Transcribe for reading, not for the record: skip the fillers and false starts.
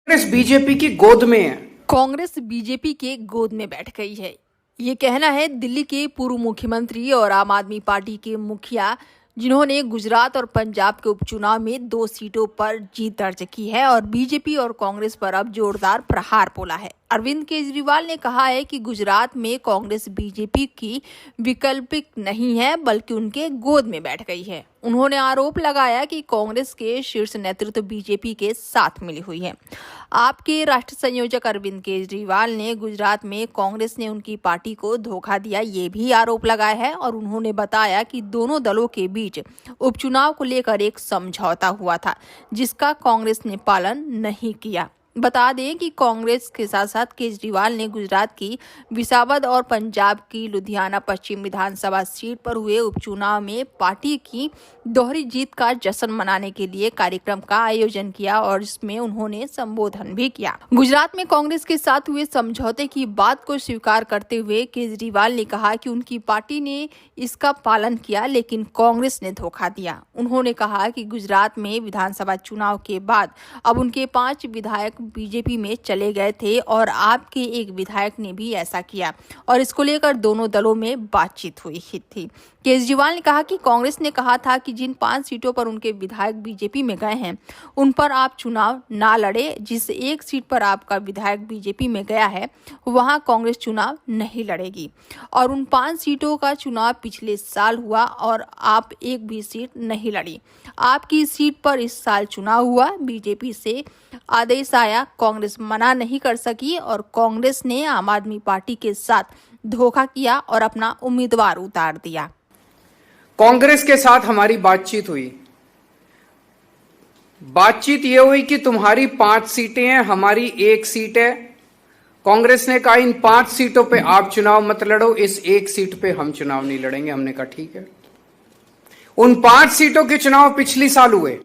Congress BJP की गोद में है। कांग्रेस बीजेपी के गोद में बैठ गई है, ये कहना है दिल्ली के पूर्व मुख्यमंत्री और आम आदमी पार्टी के मुखिया, जिन्होंने गुजरात और पंजाब के उपचुनाव में 2 सीटों पर जीत दर्ज की है और बीजेपी और कांग्रेस पर अब जोरदार प्रहार बोला है। अरविंद केजरीवाल ने कहा है कि गुजरात में कांग्रेस बीजेपी की वैकल्पिक नहीं है, बल्कि उनके गोद में बैठ गई है। उन्होंने आरोप लगाया कि कांग्रेस के शीर्ष नेतृत्व बीजेपी के साथ मिली हुई है। आप के राष्ट्र संयोजक अरविंद केजरीवाल ने गुजरात में कांग्रेस ने उनकी पार्टी को धोखा दिया, ये भी आरोप लगाया है और उन्होंने बताया कि दोनों दलों के बीच उपचुनाव को लेकर एक समझौता हुआ था, जिसका कांग्रेस ने पालन नहीं किया। बता दें कि कांग्रेस के साथ साथ केजरीवाल ने गुजरात की विसावद और पंजाब की लुधियाना पश्चिम विधानसभा सीट पर हुए उपचुनाव में पार्टी की दोहरी जीत का जश्न मनाने के लिए कार्यक्रम का आयोजन किया और इसमें उन्होंने संबोधन भी किया। गुजरात में कांग्रेस के साथ हुए समझौते की बात को स्वीकार करते हुए केजरीवाल ने कहा कि उनकी पार्टी ने इसका पालन किया, लेकिन कांग्रेस ने धोखा दिया। उन्होंने कहा कि गुजरात में विधानसभा चुनाव के बाद अब उनके 5 विधायक बीजेपी में चले गए थे और आपके एक विधायक ने भी ऐसा किया और इसको लेकर दोनों दलों में बातचीत हुई थी। केजरीवाल ने कहा कि कांग्रेस ने कहा था कि जिन 5 सीटों पर उनके विधायक बीजेपी में गए हैं, उन पर आप चुनाव ना लड़े। जिस एक सीट पर आपका विधायक बीजेपी में गया है, वहां कांग्रेस चुनाव नहीं लड़ेगी और उन 5 सीटों का चुनाव पिछले साल हुआ और आप एक भी सीट नहीं लड़ी। आपकी सीट पर इस साल चुनाव हुआ, बीजेपी से आदेश आया, कांग्रेस मना नहीं कर सकी और कांग्रेस ने आम आदमी पार्टी के साथ धोखा किया और अपना उम्मीदवार उतार दिया। कांग्रेस के साथ हमारी बातचीत हुई। बातचीत यह हुई कि तुम्हारी 5 सीटें हैं, हमारी 1 सीट है। कांग्रेस ने कहा इन 5 सीटों पे आप चुनाव मत लड़ो, इस 1 सीट पे हम चुनाव नहीं लड़ेंगे। हमने कहा ठीक है। उन 5 सीटों के चुनाव पिछली साल हुए।